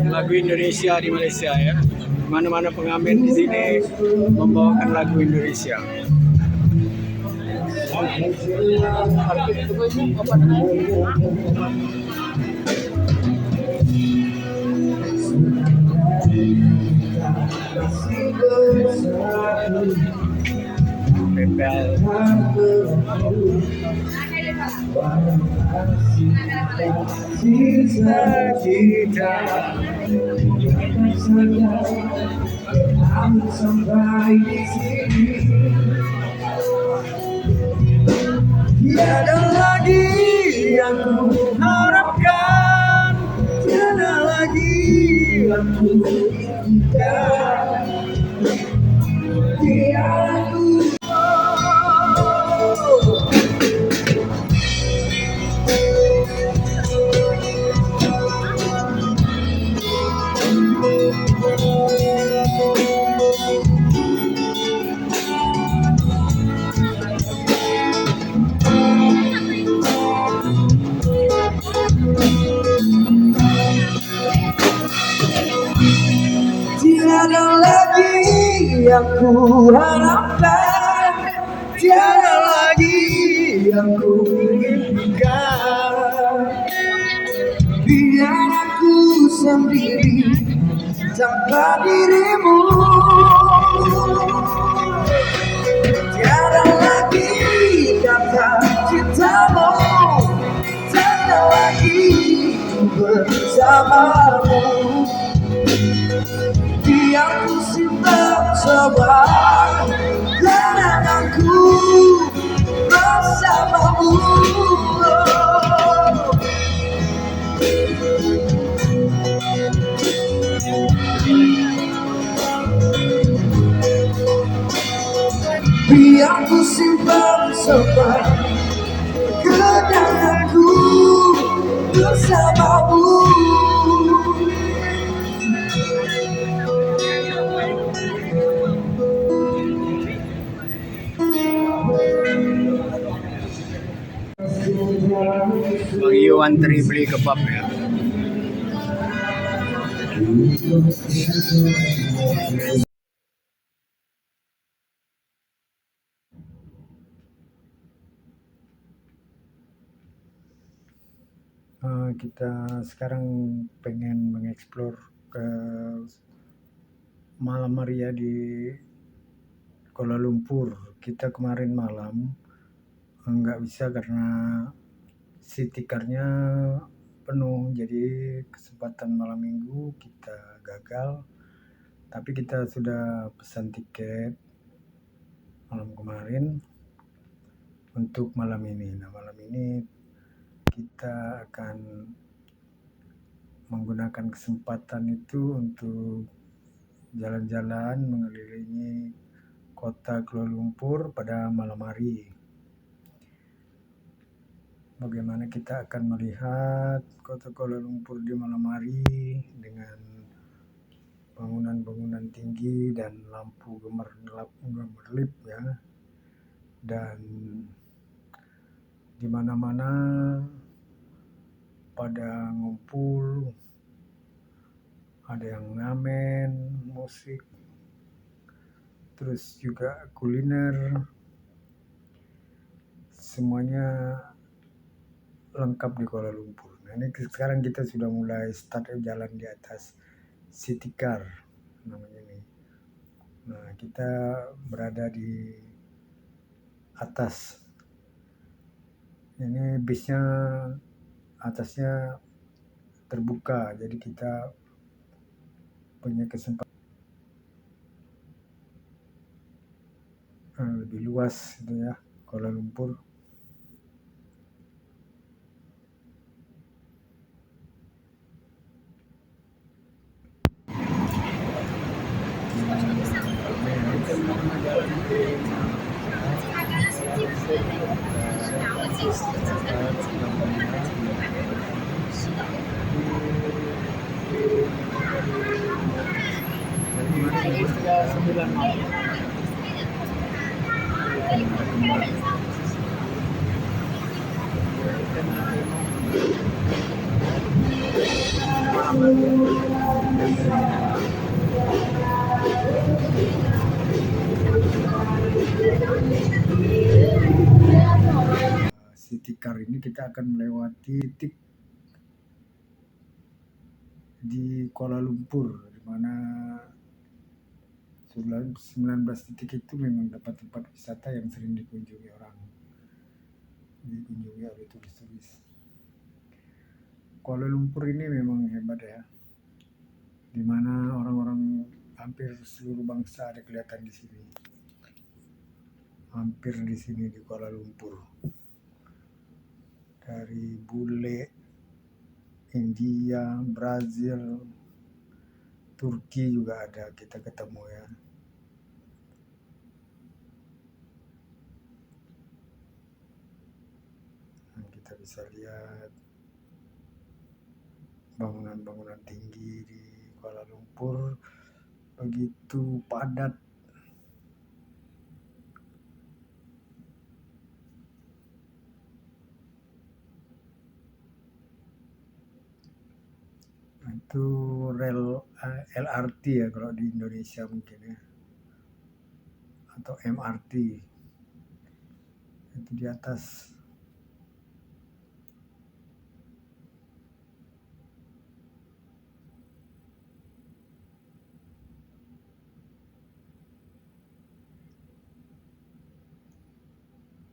Lagu Indonesia di Malaysia ya. Mana-mana pengamen di sini membawakan lagu Indonesia. Bebel. Cita-cita sampai di sini, tiada lagi yang ku harapkan, tiada lagi yang ku inginkan, tiada ku. Tiada lagi yang ku harapkan, tiada lagi yang ku inginkan, biar aku sendiri tanpa dirimu. Tiada lagi kata cintamu, tiada lagi bersamamu. Biar ku simpan semua kenanganku bersamamu. Biar ku simpan semua kenanganku bersamamu. Bang Iyo antri beli kebab ya. Kita sekarang pengen mengeksplor ke Malam Maria di Kuala Lumpur. Kita kemarin malam nggak bisa karena city car-nya penuh, jadi kesempatan malam minggu kita gagal, tapi kita sudah pesan tiket malam kemarin untuk malam ini. Nah, malam ini kita akan menggunakan kesempatan itu untuk jalan-jalan mengelilingi kota Kuala Lumpur pada malam hari. Bagaimana kita akan melihat kota Kuala Lumpur di malam hari dengan bangunan-bangunan tinggi dan lampu gemerlap ya, dan di mana-mana pada ngumpul, ada yang ngamen musik, terus juga kuliner, semuanya lengkap di Kuala Lumpur. Nah, ini sekarang kita sudah mulai start jalan di atas city car namanya ini. Nah, kita berada di atas. Ini bisnya atasnya terbuka, jadi kita punya kesempatan lebih luas itu ya, Kuala Lumpur. City Car ini kita akan melewati titik di Kuala Lumpur, di mana 19 titik itu memang tempat-tempat wisata yang sering dikunjungi oleh turis-turis. Kuala Lumpur ini memang hebat ya, di mana orang-orang hampir seluruh bangsa ada kelihatan di sini. Hampir di sini di Kuala Lumpur. Dari bule, India, Brazil, Turki juga ada kita ketemu ya. Dan kita bisa lihat bangunan-bangunan tinggi di Kuala Lumpur begitu padat. Itu rel LRT ya kalau di Indonesia mungkin ya, atau MRT. Itu di atas.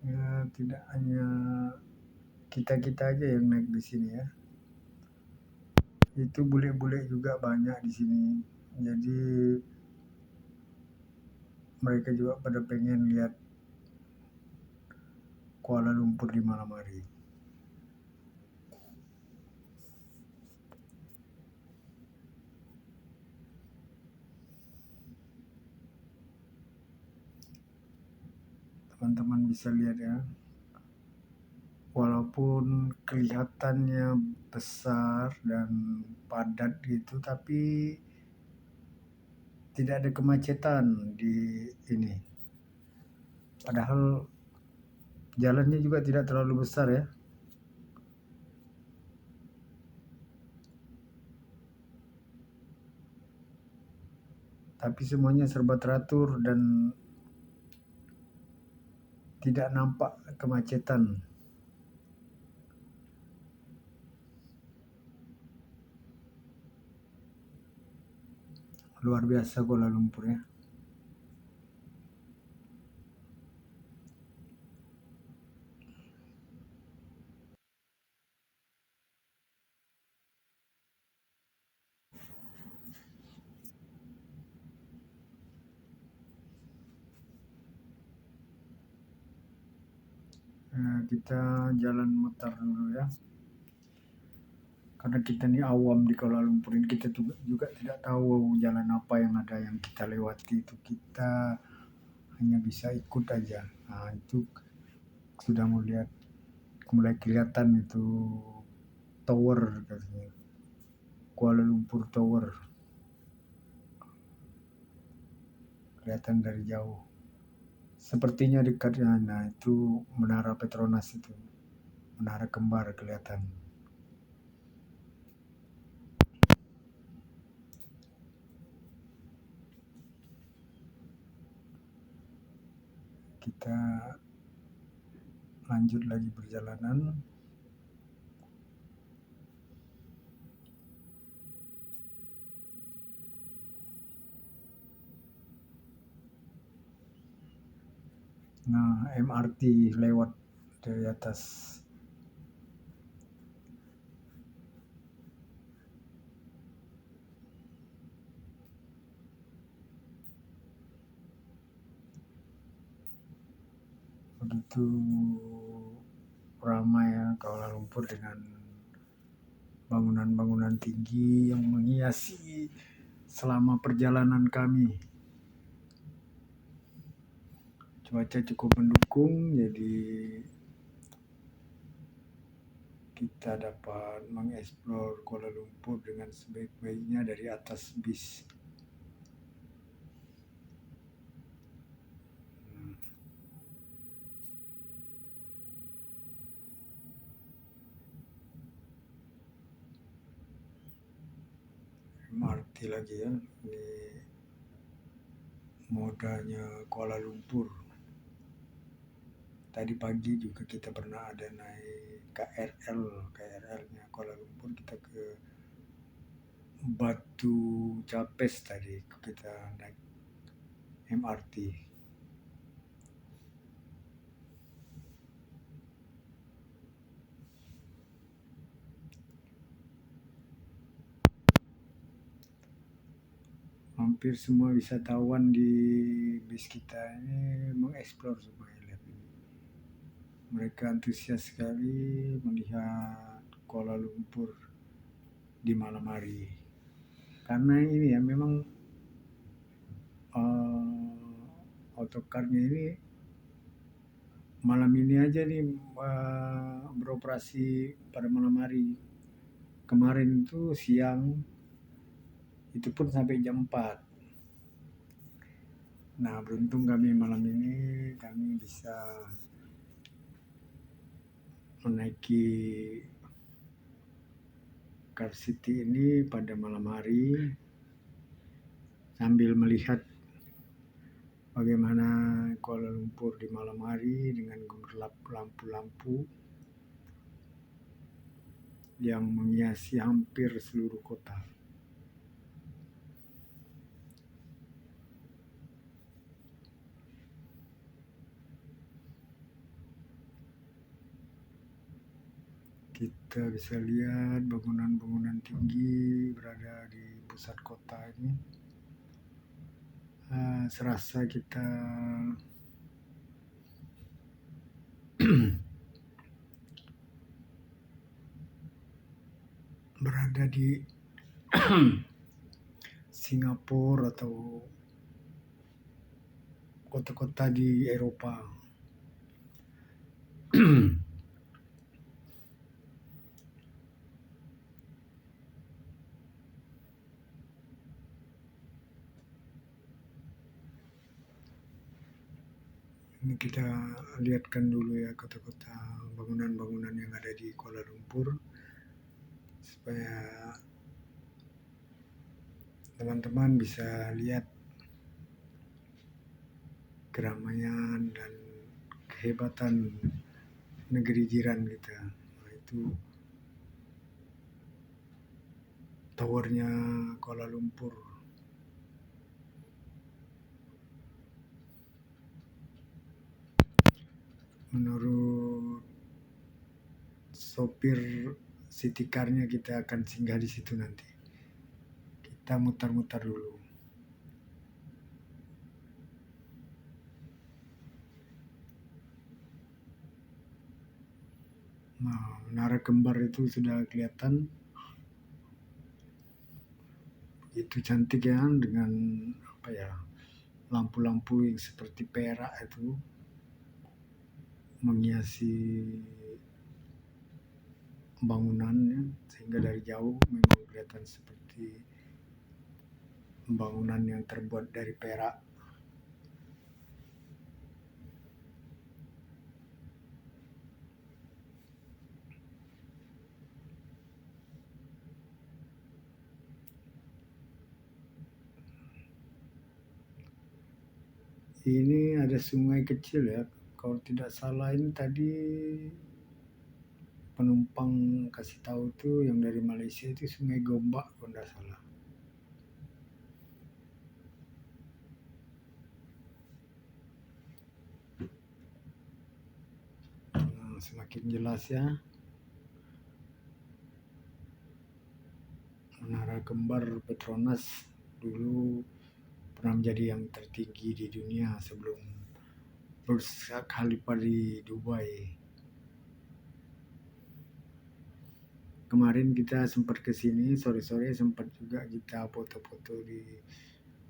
Ya, tidak hanya kita-kita aja yang naik di sini ya. Itu bule-bule juga banyak di sini. Jadi mereka juga pada pengen lihat Kuala Lumpur di malam hari. Teman-teman bisa lihat ya, walaupun kelihatannya besar dan padat gitu, tapi tidak ada kemacetan di ini. Padahal jalannya juga tidak terlalu besar ya. Tapi semuanya serba teratur dan tidak nampak kemacetan. Luar biasa Kuala Lumpur ya. Kita jalan muter dulu ya. Karena kita ini awam di Kuala Lumpur ini, kita juga tidak tahu jalan apa yang ada yang kita lewati, itu kita hanya bisa ikut aja. Nah, itu sudah mulai kelihatan itu tower katanya, Kuala Lumpur Tower, kelihatan dari jauh. Sepertinya dekat, nah itu Menara Petronas, itu menara kembar kelihatan. Kita lanjut lagi perjalanan. Nah, MRT lewat dari atas. Begitu ramai ya Kuala Lumpur dengan bangunan-bangunan tinggi yang menghiasi selama perjalanan kami. Cuaca cukup mendukung, jadi kita dapat mengeksplor Kuala Lumpur dengan sebaik-baiknya dari atas bis. MRT lagi ya, ini modanya Kuala Lumpur. Tadi pagi juga kita pernah ada naik KRL-nya Kuala Lumpur, kita ke Batu Capes, tadi kita naik MRT. Hampir semua wisatawan di bis kita ini mengeksplor semua. Lihat ini. Mereka antusias sekali melihat Kuala Lumpur di malam hari. Karena ini ya memang autocarnya ini malam ini aja nih beroperasi pada malam hari. Kemarin itu siang, itu pun sampai jam 4. Nah, beruntung kami malam ini kami bisa menaiki Car City ini pada malam hari sambil melihat bagaimana Kuala Lumpur di malam hari dengan gemerlap lampu-lampu yang menghiasi hampir seluruh kota. Kita bisa lihat bangunan-bangunan tinggi berada di pusat kota ini. Serasa kita berada di Singapura atau kota-kota di Eropa. Ini kita lihatkan dulu ya kota-kota, bangunan-bangunan yang ada di Kuala Lumpur, supaya teman-teman bisa lihat keramaian dan kehebatan negeri jiran kita. Nah, itu towernya Kuala Lumpur. Menurut sopir city car-nya kita akan singgah di situ nanti. Kita mutar-mutar dulu. Nah, Menara Kembar itu sudah kelihatan. Itu cantik ya, dengan lampu-lampu yang seperti perak itu menghiasi bangunannya, sehingga dari jauh memang kelihatan seperti bangunan yang terbuat dari perak. Ini ada sungai kecil ya, kalau tidak salah ini tadi penumpang kasih tahu tuh yang dari Malaysia itu Sungai Gombak kalau tidak salah. Nah, semakin jelas ya. Menara Kembar Petronas dulu pernah menjadi yang tertinggi di dunia sebelum Burj Khalifa di Dubai. Kemarin kita sempat ke sini, sore-sore sempat juga kita foto-foto di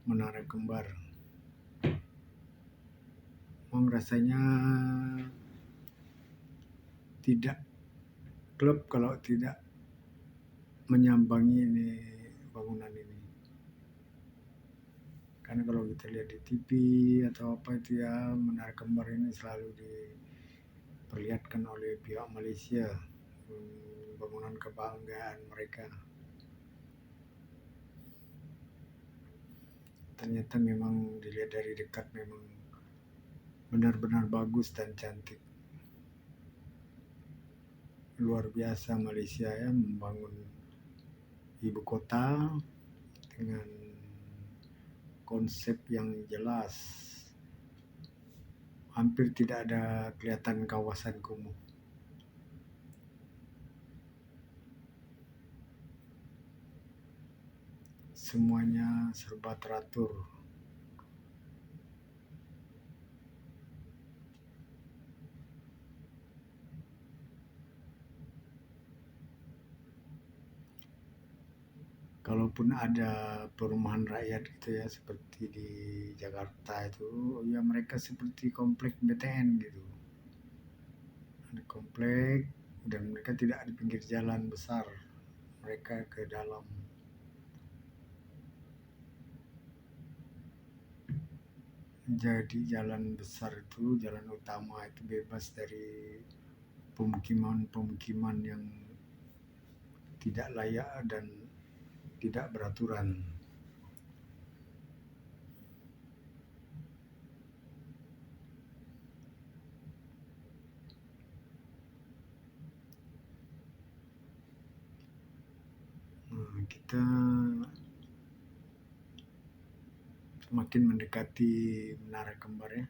Menara Kembar. Memang rasanya tidak klub kalau tidak menyambangi ini bangunan ini. Karena kalau kita lihat di TV atau apa itu ya, Menara Kembar ini selalu diperlihatkan oleh pihak Malaysia, bangunan kebanggaan mereka. ternyata memang dilihat dari dekat memang benar-benar bagus dan cantik. Luar biasa Malaysia ya, membangun ibu kota dengan konsep yang jelas. Hampir tidak ada kelihatan kawasan kumuh. Semuanya serba teratur. Kalaupun ada perumahan rakyat gitu ya, seperti di Jakarta itu, ya mereka seperti komplek BTN gitu. Ada komplek dan mereka tidak di pinggir jalan besar, mereka ke dalam. Jadi jalan besar itu, jalan utama itu bebas dari pemukiman-pemukiman yang tidak layak dan tidak beraturan. Kita semakin mendekati Menara Kembar ya.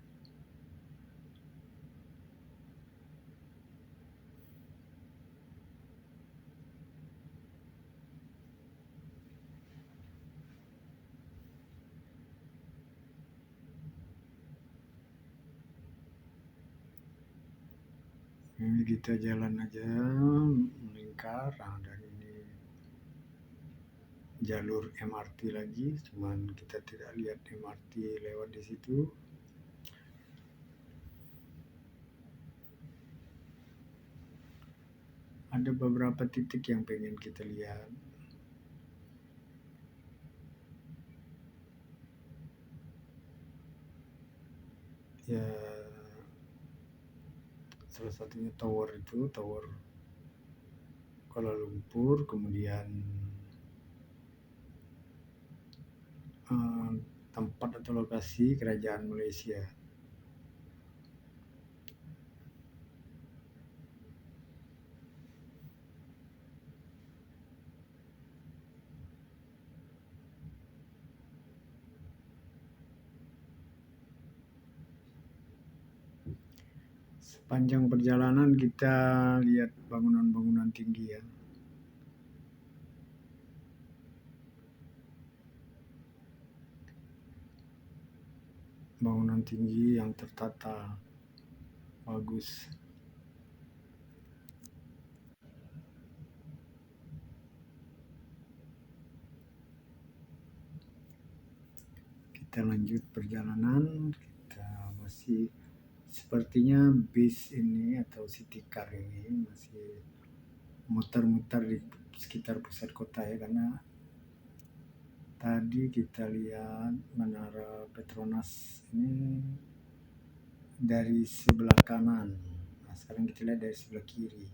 Ini kita jalan aja melingkar, dan ini jalur MRT lagi, cuman kita tidak lihat MRT lewat di situ. Ada beberapa titik yang pengen kita lihat. Ya, salah satunya tower itu, tower Kuala Lumpur, kemudian tempat atau lokasi kerajaan Malaysia. Sepanjang perjalanan kita lihat bangunan-bangunan tinggi ya. Bangunan tinggi yang tertata bagus. Kita lanjut perjalanan, kita masih sepertinya bis ini atau city car ini masih muter-muter di sekitar pusat kota ya, karena tadi kita lihat Menara Petronas ini dari sebelah kanan. Nah, sekarang kita lihat dari sebelah kiri.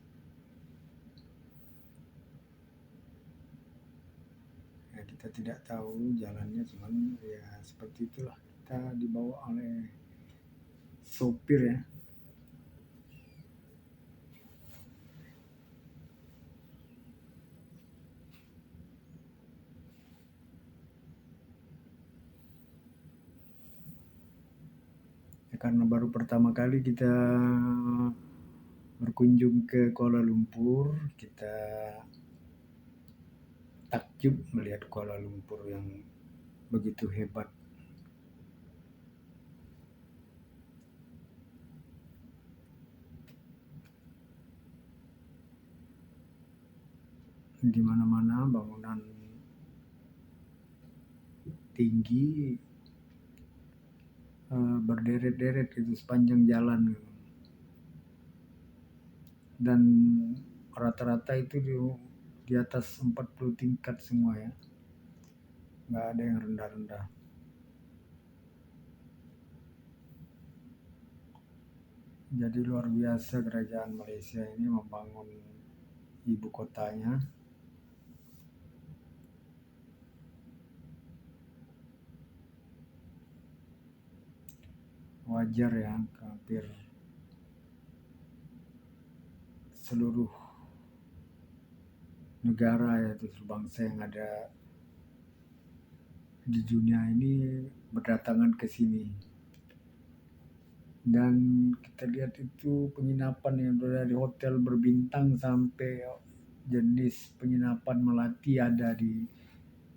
Ya, kita tidak tahu jalannya, cuman ya seperti itulah, kita dibawa oleh sopir ya. Karena baru pertama kali kita berkunjung ke Kuala Lumpur, kita takjub melihat Kuala Lumpur yang begitu hebat. Di mana-mana bangunan tinggi berderet-deret itu sepanjang jalan, dan rata-rata itu di atas 40 tingkat semua ya, nggak ada yang rendah-rendah. Jadi luar biasa kerajaan Malaysia ini membangun ibu kotanya. wajar ya, hampir seluruh negara yaitu seluruh bangsa yang ada di dunia ini berdatangan ke sini. Dan kita lihat itu penginapan yang dari hotel berbintang sampai jenis penginapan melati ada di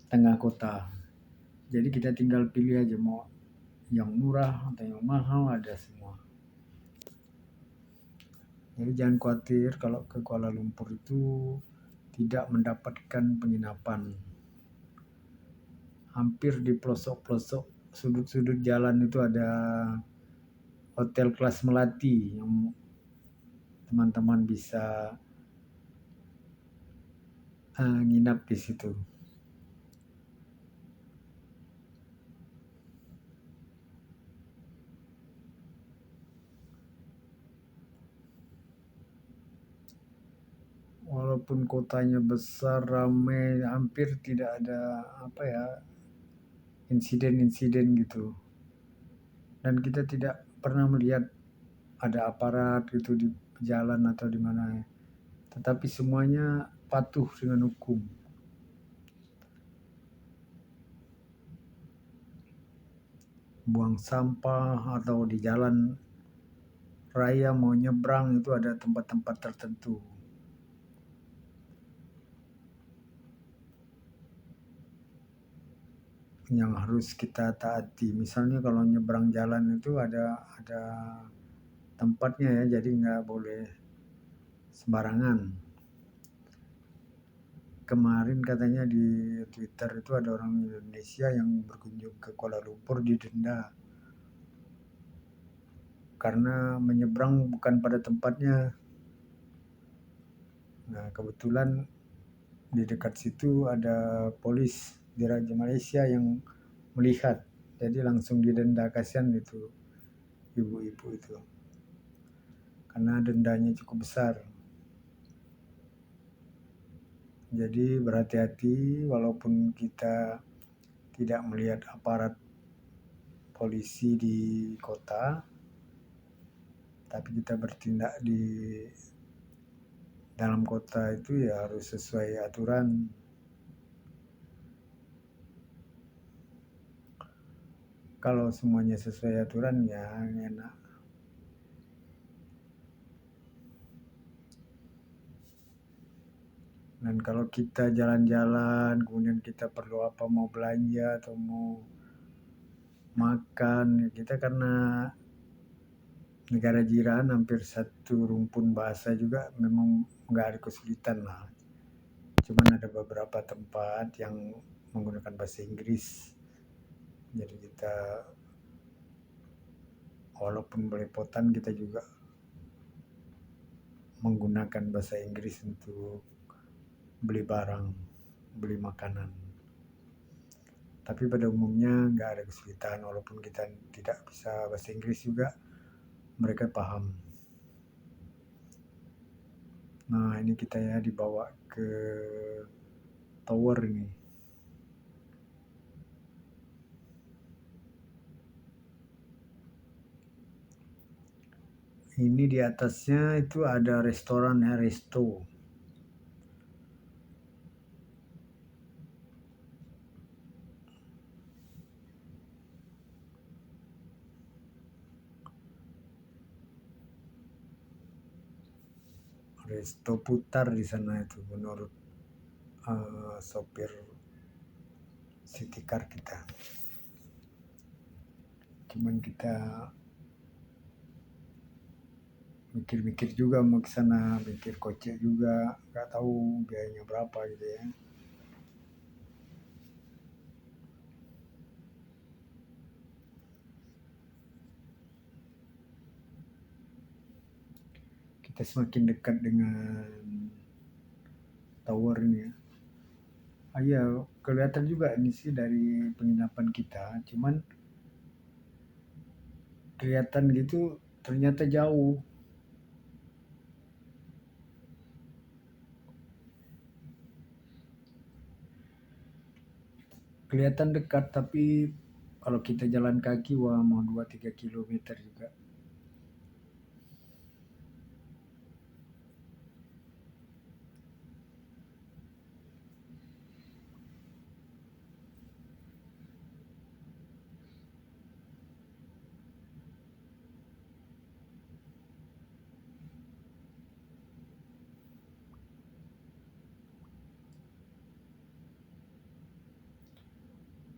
tengah kota. Jadi kita tinggal pilih aja mau yang murah atau yang mahal, ada semua. Jadi jangan khawatir kalau ke Kuala Lumpur itu tidak mendapatkan penginapan. Hampir di pelosok-pelosok sudut-sudut jalan itu ada hotel kelas melati yang teman-teman bisa nginap di situ. Walaupun kotanya besar, ramai, hampir tidak ada insiden-insiden gitu. Dan kita tidak pernah melihat ada aparat gitu di jalan atau di mana. Tetapi semuanya patuh dengan hukum. Buang sampah atau di jalan raya mau nyebrang itu ada tempat-tempat tertentu. Yang harus kita taati. Misalnya kalau nyebrang jalan itu ada tempatnya ya, jadi nggak boleh sembarangan. Kemarin katanya di Twitter itu ada orang Indonesia yang berkunjung ke Kuala Lumpur didenda karena menyeberang bukan pada tempatnya. Nah, kebetulan di dekat situ ada polis di Raja Malaysia yang melihat, jadi langsung didenda. Kasihan itu ibu-ibu itu karena dendanya cukup besar. Jadi berhati-hati, walaupun kita tidak melihat aparat polisi di kota, tapi kita bertindak di dalam kota itu ya harus sesuai aturan. Kalau semuanya sesuai aturan ya enak. Dan kalau kita jalan-jalan, kemudian kita perlu apa, mau belanja atau mau makan, kita karena negara jiran hampir satu rumpun bahasa juga memang nggak ada kesulitan lah. Cuman ada beberapa tempat yang menggunakan bahasa Inggris. Jadi kita walaupun belepotan kita juga menggunakan bahasa Inggris untuk beli barang, beli makanan. Tapi pada umumnya nggak ada kesulitan, walaupun kita tidak bisa bahasa Inggris juga mereka paham. Nah, ini kita ya dibawa ke tower ini. Ini di atasnya itu ada restoran ya, resto. Resto putar di sana itu menurut sopir city car kita. Cuman kita mikir-mikir juga mau ke sana, mikir kocek juga, nggak tahu biayanya berapa gitu ya. Kita semakin dekat dengan tower ini ya. Iya, kelihatan juga ini sih dari penginapan kita, cuman kelihatan gitu ternyata jauh. Kelihatan dekat tapi Kalau kita jalan kaki, wah mau 2-3 kilometer juga.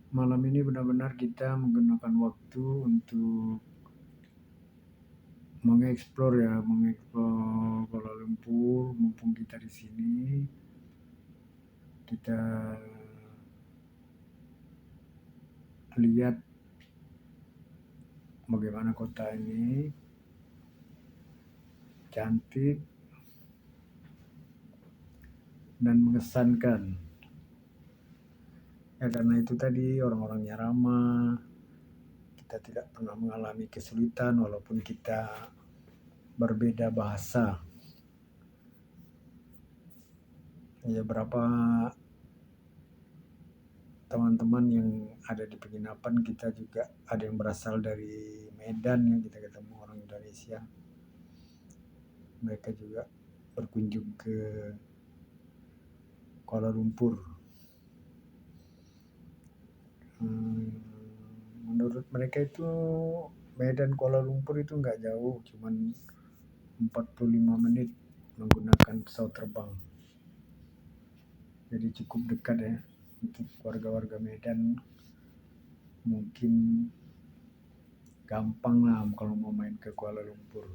Malam ini benar-benar kita menggunakan waktu untuk mengeksplor Kuala Lumpur. Mumpung kita di sini, kita lihat bagaimana kota ini cantik dan mengesankan. Ya karena itu tadi orang-orangnya ramah, kita tidak pernah mengalami kesulitan walaupun kita berbeda bahasa. Ya berapa teman-teman yang ada di penginapan kita juga ada yang berasal dari Medan, ya kita ketemu orang Indonesia. Mereka juga berkunjung ke Kuala Lumpur. Menurut mereka itu Medan Kuala Lumpur itu nggak jauh, cuman 45 menit menggunakan pesawat terbang. Jadi cukup dekat ya untuk warga-warga Medan. Mungkin gampang lah kalau mau main ke Kuala Lumpur.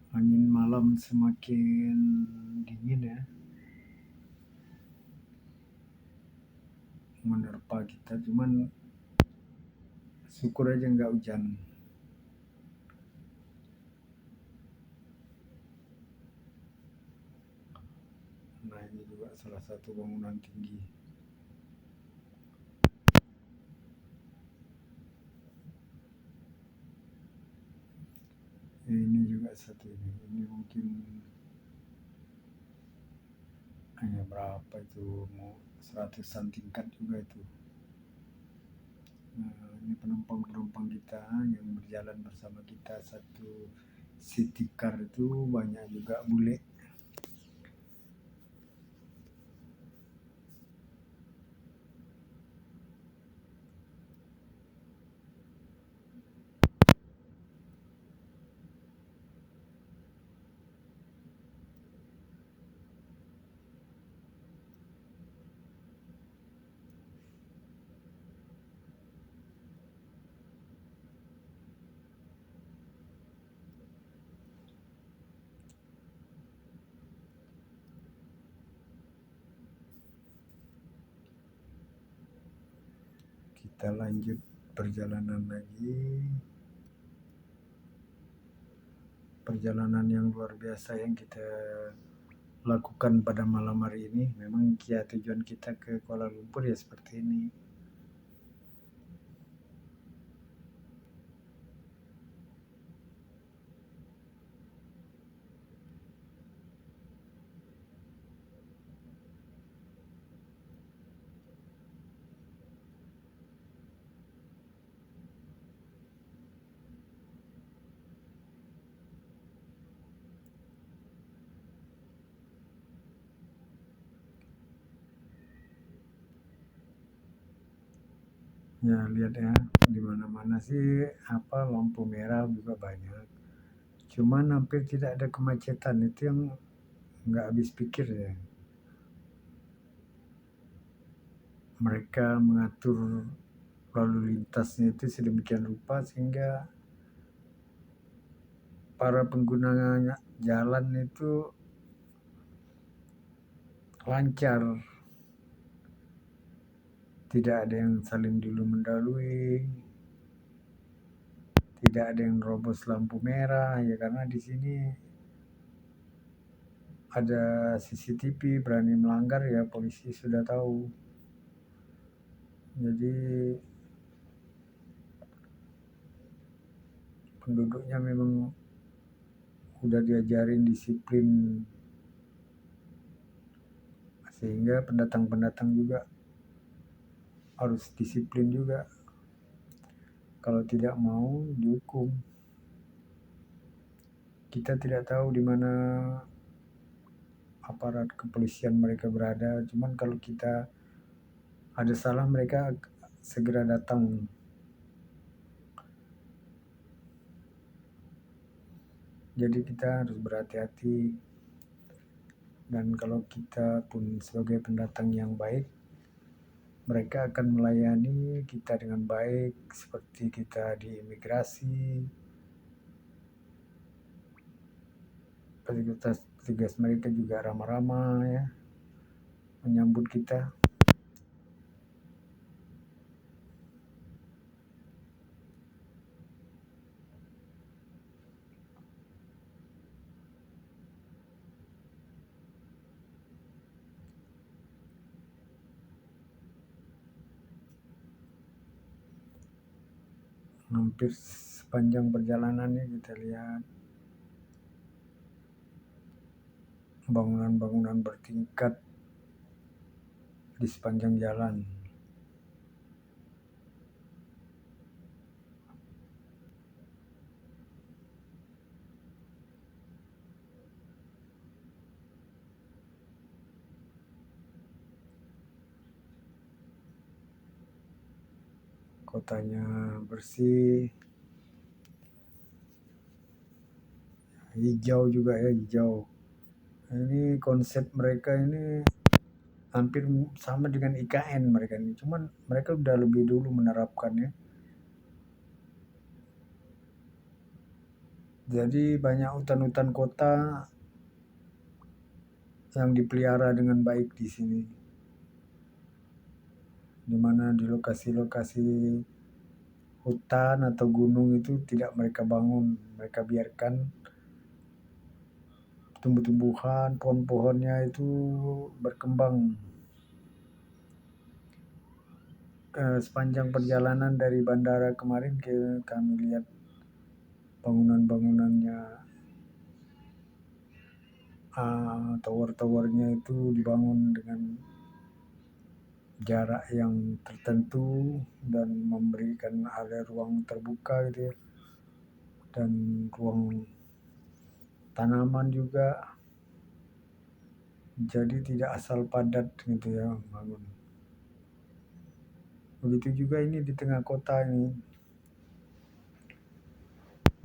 Angin malam semakin dingin ya, menerpa kita, cuman syukur aja nggak hujan. Nah ini juga salah satu bangunan tinggi. Ini juga satu ini mungkin hanya berapa itu, mau 100-an tingkat juga itu. Nah, ini penumpang-penumpang kita yang berjalan bersama kita satu city car itu banyak juga bule. Kita lanjut perjalanan lagi. Perjalanan yang luar biasa yang kita lakukan pada malam hari ini. Memang tujuan kita ke Kuala Lumpur ya seperti ini. Ya lihat ya, di mana-mana sih lampu merah juga banyak. Cuman hampir tidak ada kemacetan, itu yang nggak habis pikir ya. Mereka mengatur lalu lintasnya itu sedemikian rupa sehingga para pengguna jalan itu lancar. Tidak ada yang saling dulu mendahului, tidak ada yang robos lampu merah ya, karena di sini ada CCTV berani melanggar ya polisi sudah tahu. Jadi penduduknya memang udah diajarin disiplin, sehingga pendatang-pendatang juga harus disiplin juga. Kalau tidak mau dihukum. Kita tidak tahu di mana aparat kepolisian mereka berada, cuman kalau kita ada salah mereka segera datang. Jadi kita harus berhati-hati, dan kalau kita pun sebagai pendatang yang baik, mereka akan melayani kita dengan baik seperti kita di imigrasi. Petugas mereka juga ramah-ramah ya, menyambut kita. Hampir sepanjang perjalanannya kita lihat bangunan-bangunan bertingkat di sepanjang jalan. Kotanya bersih, hijau juga ya, hijau. Ini konsep mereka ini hampir sama dengan IKN mereka ini, cuman mereka udah lebih dulu menerapkannya. Jadi banyak hutan-hutan kota yang dipelihara dengan baik di sini, dimana di lokasi-lokasi hutan atau gunung itu tidak mereka bangun, mereka biarkan tumbuh-tumbuhan, pohon-pohonnya itu berkembang. Sepanjang perjalanan dari bandara kemarin kami lihat bangunan-bangunannya, tower-towernya itu dibangun dengan jarak yang tertentu dan memberikan ada ruang terbuka gitu ya, dan ruang tanaman juga, jadi tidak asal padat gitu ya bangun. Begitu juga ini di tengah kota ini,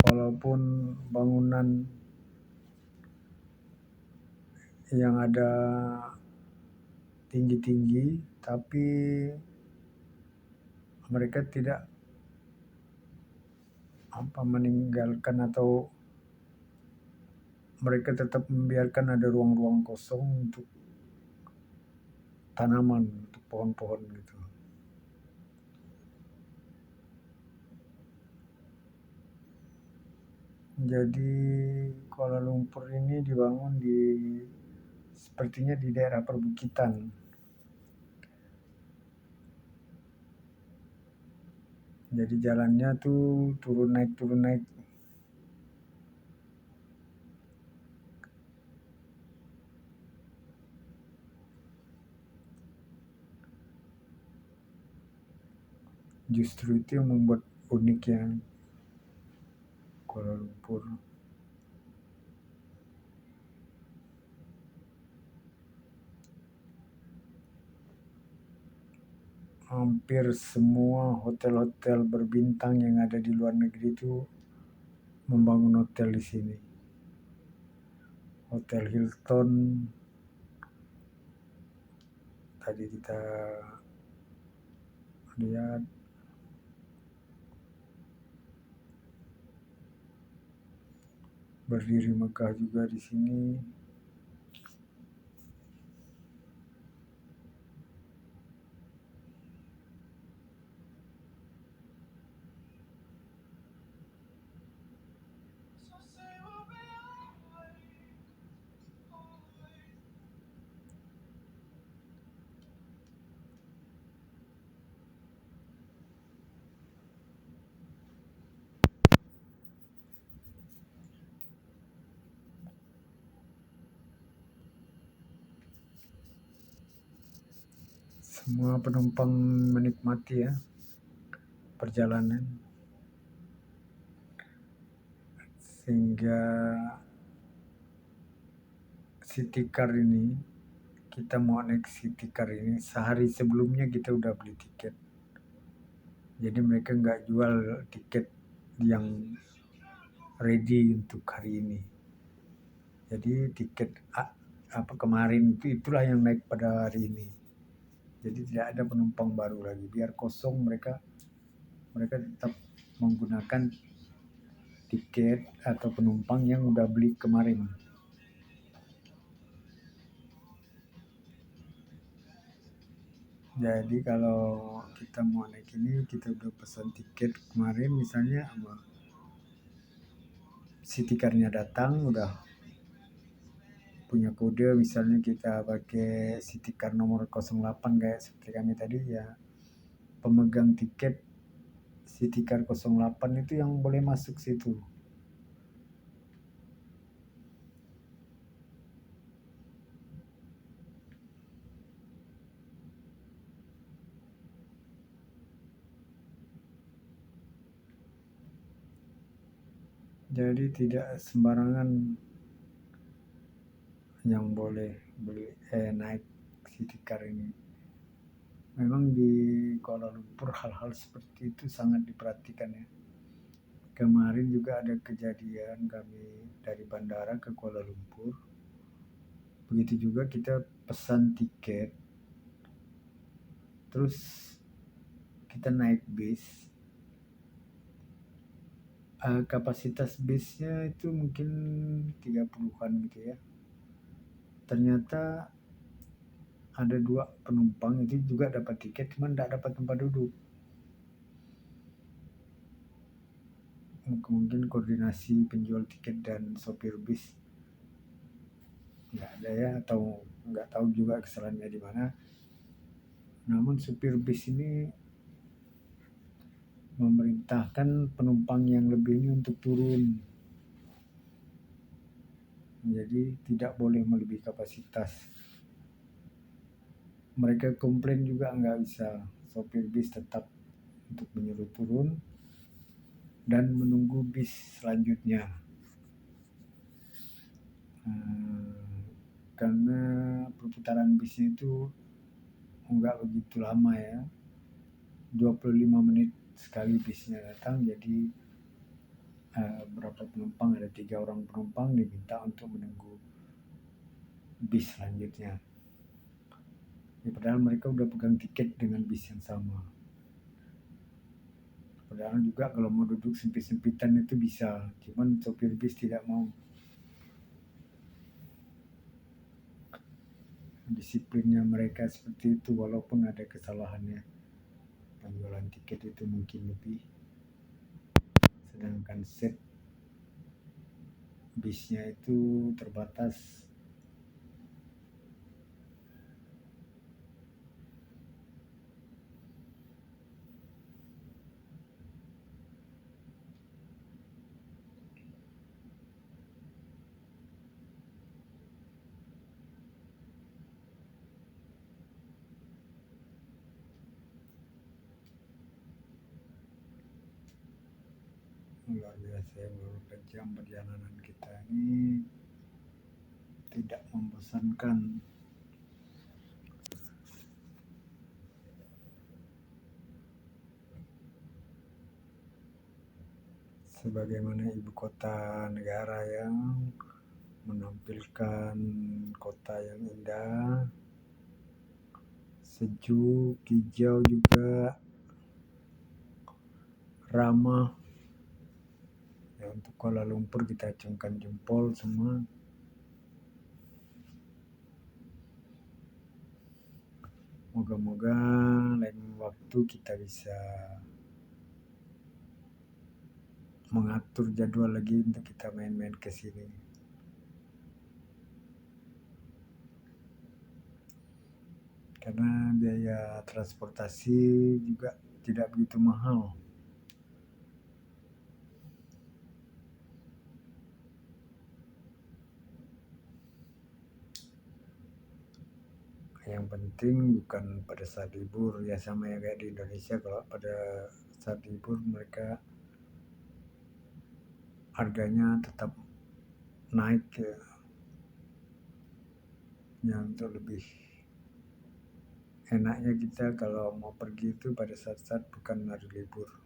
walaupun bangunan yang ada tinggi-tinggi, tapi mereka tidak meninggalkan, atau mereka tetap membiarkan ada ruang-ruang kosong untuk tanaman, untuk pohon-pohon gitu. Jadi Kuala Lumpur ini dibangun sepertinya di daerah perbukitan. Jadi jalannya tuh turun naik. Justru itu yang membuat uniknya Kuala Lumpur. Hampir semua hotel-hotel berbintang yang ada di luar negeri itu membangun hotel di sini. Hotel Hilton tadi kita lihat, berdiri megah juga di sini. semua penumpang menikmati ya perjalanan, sehingga city car ini, kita mau naik city car ini sehari sebelumnya kita udah beli tiket. Jadi mereka nggak jual tiket yang ready untuk hari ini. Jadi tiket apa kemarin itulah yang naik pada hari ini. Jadi tidak ada penumpang baru lagi, biar kosong mereka tetap menggunakan tiket atau penumpang yang udah beli kemarin. Jadi kalau kita mau naik ini, kita udah pesan tiket kemarin misalnya, city car-nya datang udah punya kode, misalnya kita pakai city car nomor 08 kayak seperti kami tadi ya, pemegang tiket city car 08 itu yang boleh masuk situ. Jadi tidak sembarangan yang boleh naik city car ini. Memang di Kuala Lumpur hal-hal seperti itu sangat diperhatikan ya. Kemarin juga ada kejadian kami dari bandara ke Kuala Lumpur. Begitu juga kita pesan tiket, terus kita naik bis. Kapasitas bisnya itu mungkin 30-an gitu ya. Ternyata ada 2 penumpang itu juga dapat tiket, cuman tidak dapat tempat duduk. Mungkin koordinasi penjual tiket dan sopir bis nggak ada ya, atau nggak tahu juga kesalahannya di mana. Namun supir bis ini memerintahkan penumpang yang lebih ini untuk turun. Jadi tidak boleh melebihi kapasitas. Mereka komplain juga nggak bisa, sopir bis tetap untuk menyuruh turun dan menunggu bis selanjutnya. Karena perputaran bisnya itu nggak begitu lama ya, 25 menit sekali bisnya datang. Jadi berapa penumpang, ada 3 orang penumpang diminta untuk menunggu bis selanjutnya ya, padahal mereka udah pegang tiket dengan bis yang sama. Padahal juga kalau mau duduk sempit-sempitan itu bisa, cuman sopir bis tidak mau. Disiplinnya mereka seperti itu, walaupun ada kesalahannya. Penjualan tiket itu mungkin lebih, sedangkan set bisnya itu terbatas. Luar biasa ya, beberapa jam perjalanan kita ini tidak membosankan. Sebagaimana ibu kota negara yang menampilkan kota yang indah, sejuk, hijau juga, ramah. Ya, untuk Kuala Lumpur kita acungkan jempol semua. Moga-moga lain waktu kita bisa mengatur jadwal lagi untuk kita main-main ke sini. Karena biaya transportasi juga tidak begitu mahal. Yang penting bukan pada saat libur, ya sama ya kayak di Indonesia, kalau pada saat libur mereka harganya tetap naik ya, untuk lebih enaknya kita kalau mau pergi itu pada saat-saat bukan hari libur.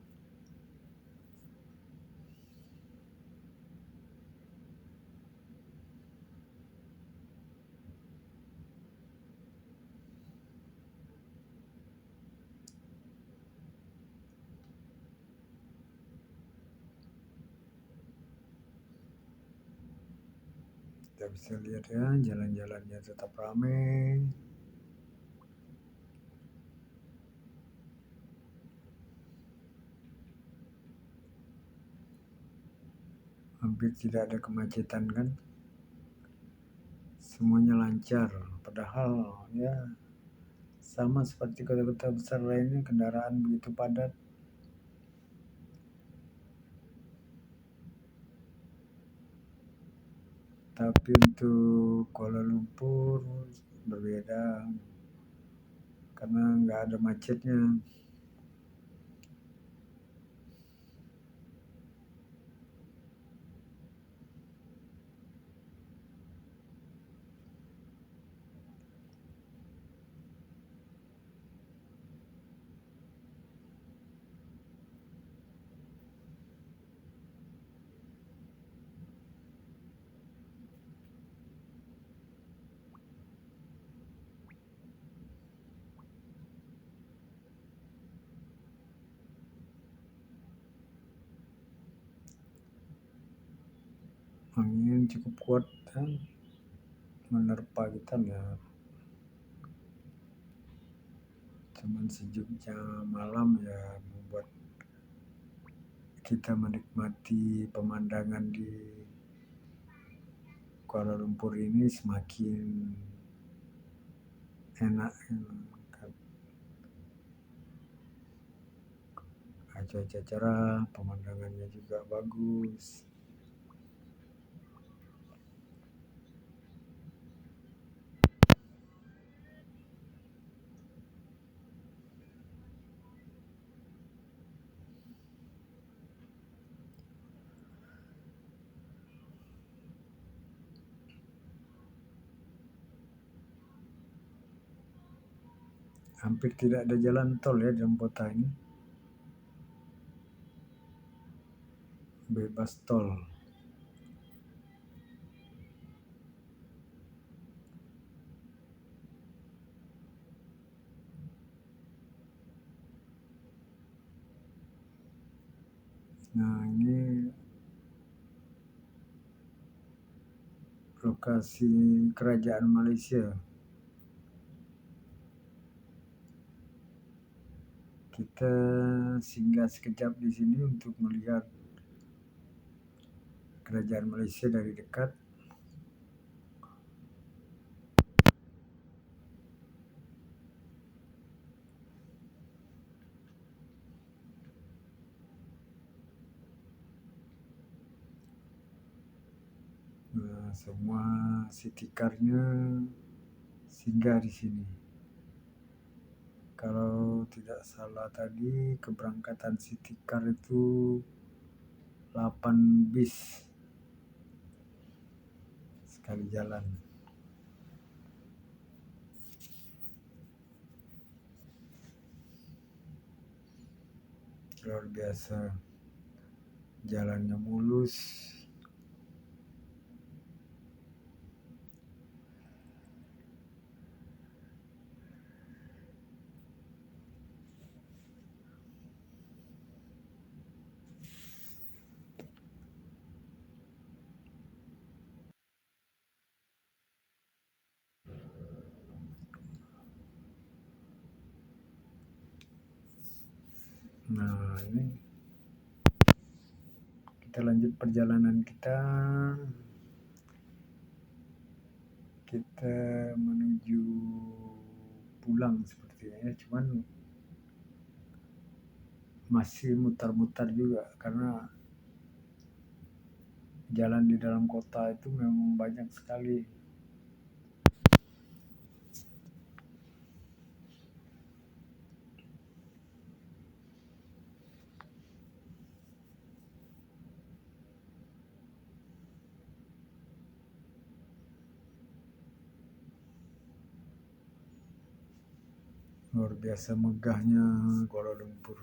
Kita bisa lihat ya, jalan-jalannya tetap ramai. Hampir tidak ada kemacetan kan, semuanya lancar. Padahal ya sama seperti kota-kota besar lainnya, kendaraan begitu padat. Tapi untuk Kuala Lumpur berbeda karena nggak ada macetnya. Angin cukup kuat kan, menerpa kita ya. Cuman sejuknya malam ya membuat kita menikmati pemandangan di Kuala Lumpur ini semakin enak. Cuaca cerah, pemandangannya juga bagus. Hampir tidak ada jalan tol ya dalam kota ini, bebas tol. Nah, ini lokasi kerajaan Malaysia. Kita singgah sekejap di sini untuk melihat kerajaan Malaysia dari dekat. Nah, semua city car-nya singgah di sini. Kalau tidak salah tadi keberangkatan city car itu 8 bis sekali jalan. Luar biasa, jalannya mulus. Nah, ini kita lanjut perjalanan kita. Kita menuju pulang sepertinya ya, cuman masih mutar-mutar juga karena jalan di dalam kota itu memang banyak sekali. luar biasa megahnya Kuala Lumpur.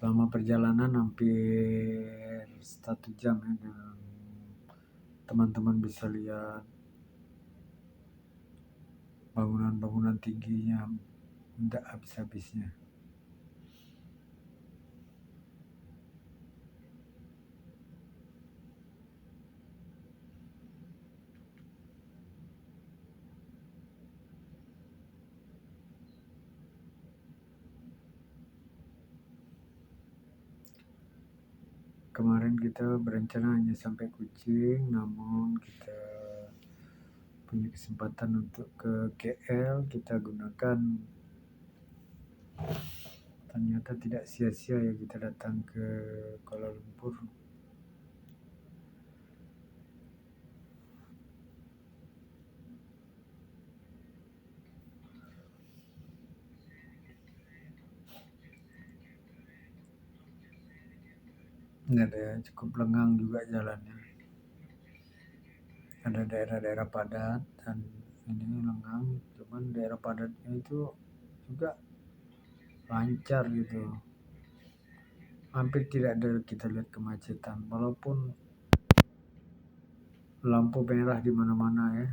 Selama perjalanan hampir 1 jam ya, dan teman-teman bisa lihat bangunan-bangunan tingginya tidak habis-habisnya. Kemarin kita berencana hanya sampai Kuching, namun kita punya kesempatan untuk ke KL, kita gunakan. Ternyata tidak sia-sia ya kita datang ke Kuala Lumpur. Ada cukup lengang juga jalannya. Ada daerah-daerah padat dan ini lengang, cuman daerah padatnya itu juga lancar gitu. Hampir tidak ada kita lihat kemacetan, walaupun lampu merah di mana-mana ya.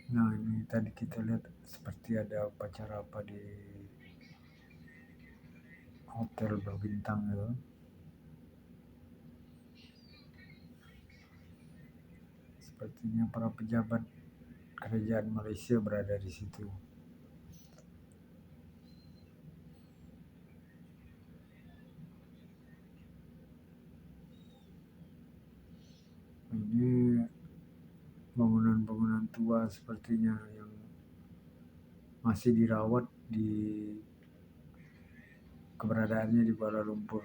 Nah ini tadi kita lihat seperti ada upacara apa di hotel berbintang gitu. Sepertinya para pejabat kerajaan Malaysia berada di situ. Ini bangunan-bangunan tua sepertinya yang masih dirawat di keberadaannya di Kuala Lumpur.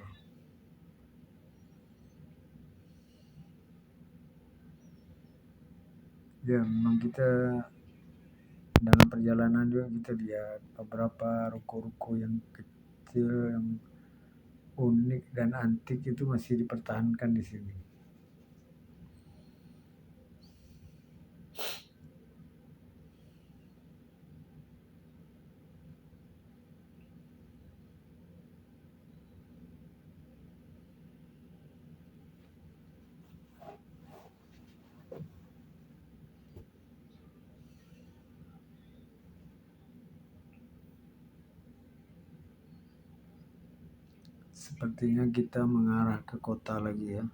Ya memang kita dalam perjalanan juga kita lihat beberapa ruko-ruko yang kecil yang unik dan antik itu masih dipertahankan di sini. Sepertinya kita mengarah ke kota lagi ya.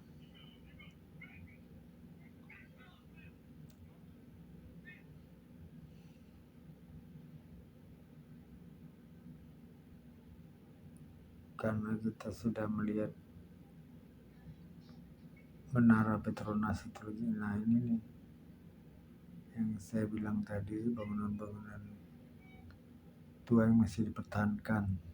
Karena kita sudah melihat Menara Petronas itu lagi. Nah ini nih yang saya bilang tadi, bangunan-bangunan tua yang masih dipertahankan.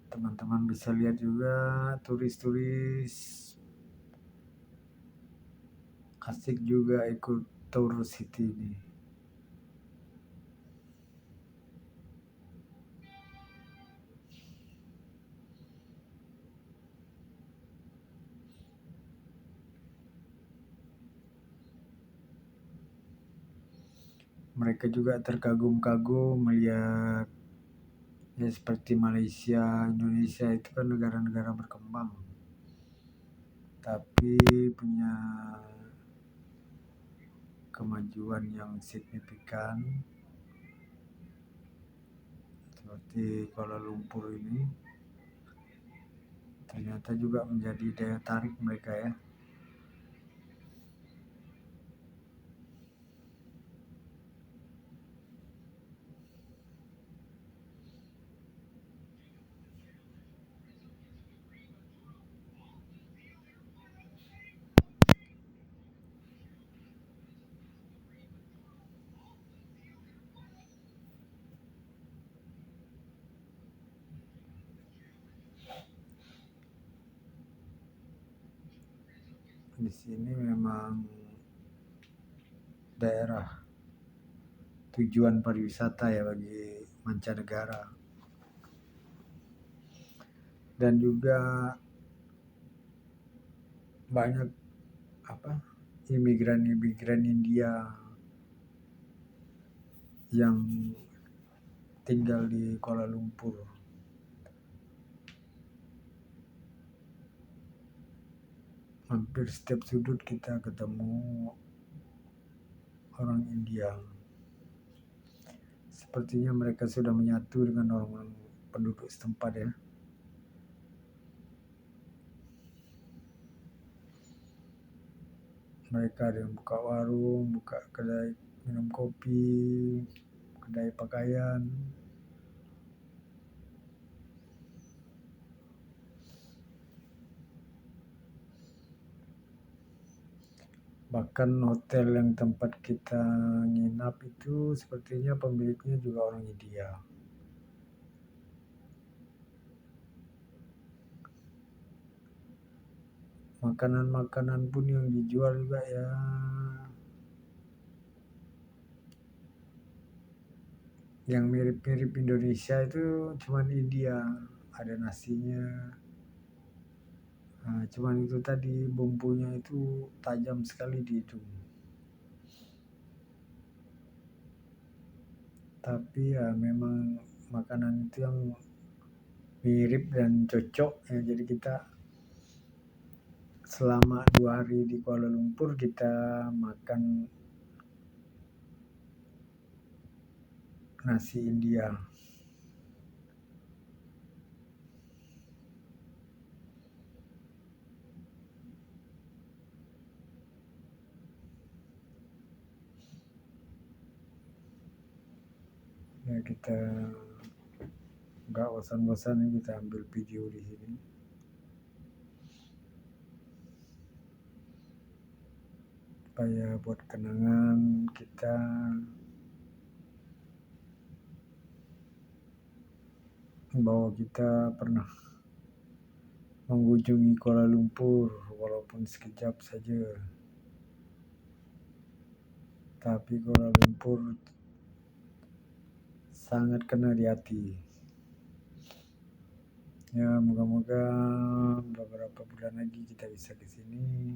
Teman-teman bisa lihat juga turis-turis asik juga ikut tour city ini. Mereka juga terkagum-kagum melihat ya seperti Malaysia, Indonesia itu kan negara-negara berkembang, tapi punya kemajuan yang signifikan seperti Kuala Lumpur ini ternyata juga menjadi daya tarik mereka ya. Di sini memang daerah tujuan pariwisata ya bagi mancanegara, dan juga banyak imigran India yang tinggal di Kuala Lumpur. Hampir setiap sudut kita ketemu orang India. Sepertinya mereka sudah menyatu dengan orang penduduk setempat ya. Mereka ada yang buka warung, buka kedai minum kopi, kedai pakaian. Bahkan hotel yang tempat kita nginap itu sepertinya pemiliknya juga orang India. Makanan-makanan pun yang dijual juga ya yang mirip-mirip Indonesia, itu cuman India. Ada nasinya, cuman itu tadi bumbunya itu tajam sekali di hidung. Tapi ya memang makanan itu yang mirip dan cocok ya. Jadi kita selama 2 hari di Kuala Lumpur kita makan nasi India. Ya kita nggak bosan-bosan kita ambil video di sini. Supaya buat kenangan kita bahwa kita pernah mengunjungi Kuala Lumpur walaupun sekejap saja. Tapi Kuala Lumpur sangat kena di hati. Ya moga-moga beberapa bulan lagi kita bisa ke sini.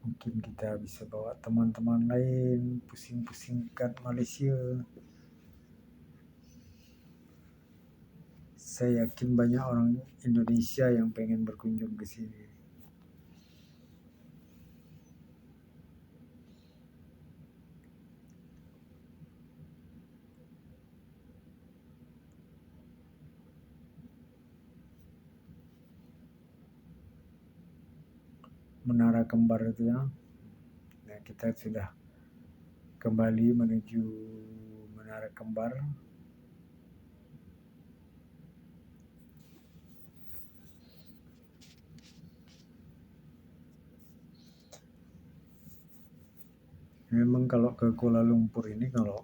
Mungkin kita bisa bawa teman-teman lain pusing-pusing kat Malaysia. Saya yakin banyak orang Indonesia yang pengen berkunjung ke sini. Menara Kembar itu ya. Nah, kita sudah kembali menuju Menara Kembar. Memang kalau ke Kuala Lumpur ini kalau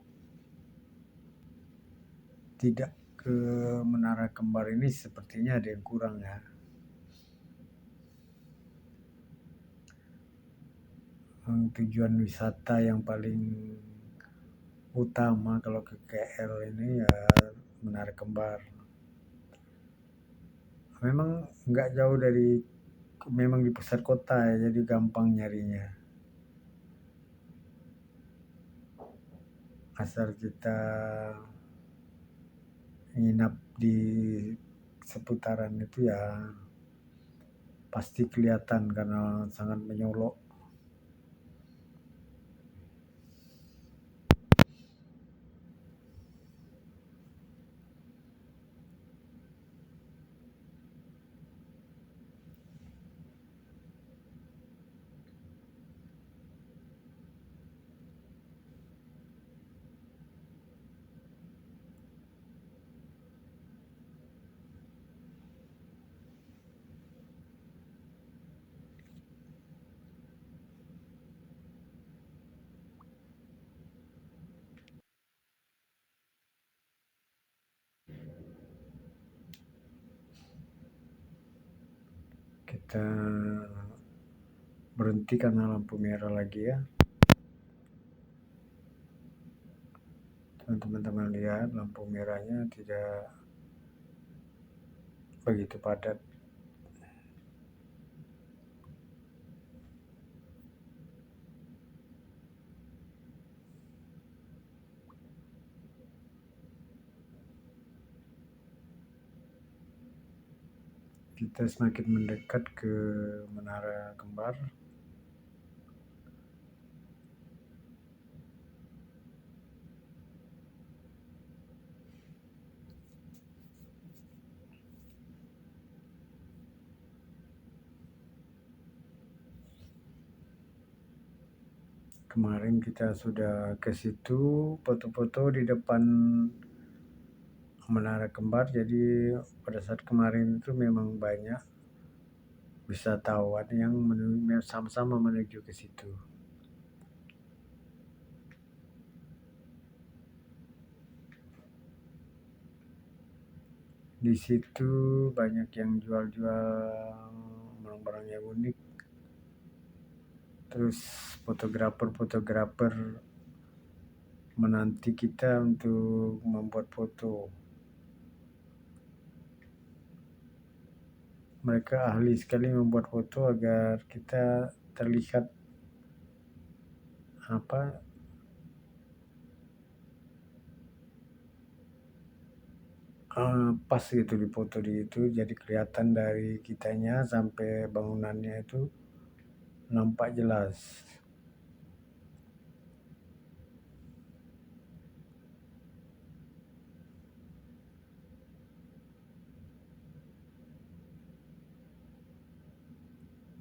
tidak ke Menara Kembar ini sepertinya ada yang kurang ya. Tujuan wisata yang paling utama kalau ke KL ini ya Menara Kembar. Memang nggak jauh dari, memang di pusat kota ya, jadi gampang nyarinya. Asal kita nginap di seputaran itu ya pasti kelihatan karena sangat menyolok. kita berhenti karena lampu merah lagi ya. Teman-teman lihat lampu merahnya tidak begitu padat. Kita semakin mendekat ke Menara Kembar. Kemarin kita sudah ke situ foto-foto di depan Menara Kembar. Jadi pada saat kemarin itu memang banyak wisatawan yang sama-sama menuju ke situ. Di situ banyak yang jual-jual barang-barang yang unik. Terus fotografer menanti kita untuk membuat foto. Mereka ahli sekali membuat foto agar kita terlihat pas gitu di foto di itu, jadi kelihatan dari kitanya sampai bangunannya itu nampak jelas.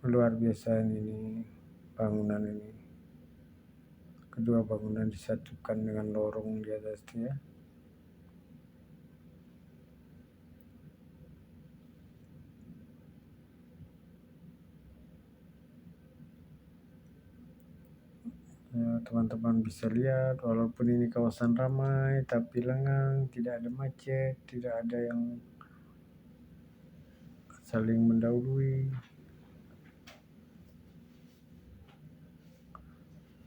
Luar biasa ini bangunan ini. Kedua bangunan disatukan dengan lorong di atasnya. Ya, teman-teman bisa lihat walaupun ini kawasan ramai tapi lengang, tidak ada macet, tidak ada yang saling mendahului.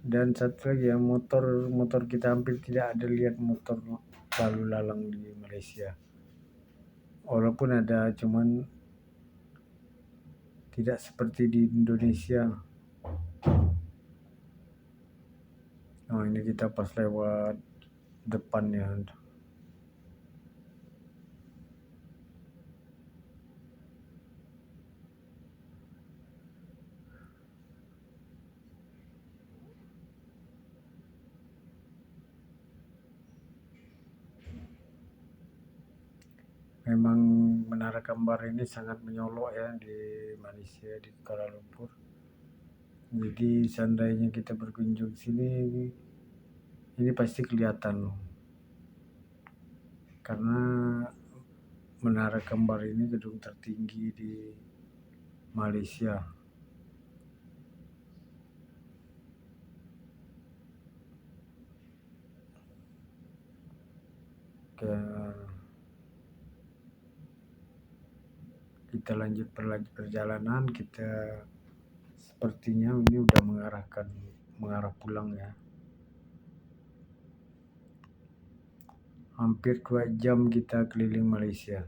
Dan satu lagi ya, motor kita hampir tidak ada lihat motor lalu lalang di Malaysia. Walaupun ada, cuman tidak seperti di Indonesia. Oh, ini kita pas lewat depannya. Memang Menara Kembar ini sangat menyolok ya di Malaysia, di Kuala Lumpur. Jadi seandainya kita berkunjung sini, ini pasti kelihatan loh. Karena Menara Kembar ini gedung tertinggi di Malaysia. Kita lanjut perjalanan, kita sepertinya ini udah mengarah pulang ya. Hampir 2 jam kita keliling Malaysia.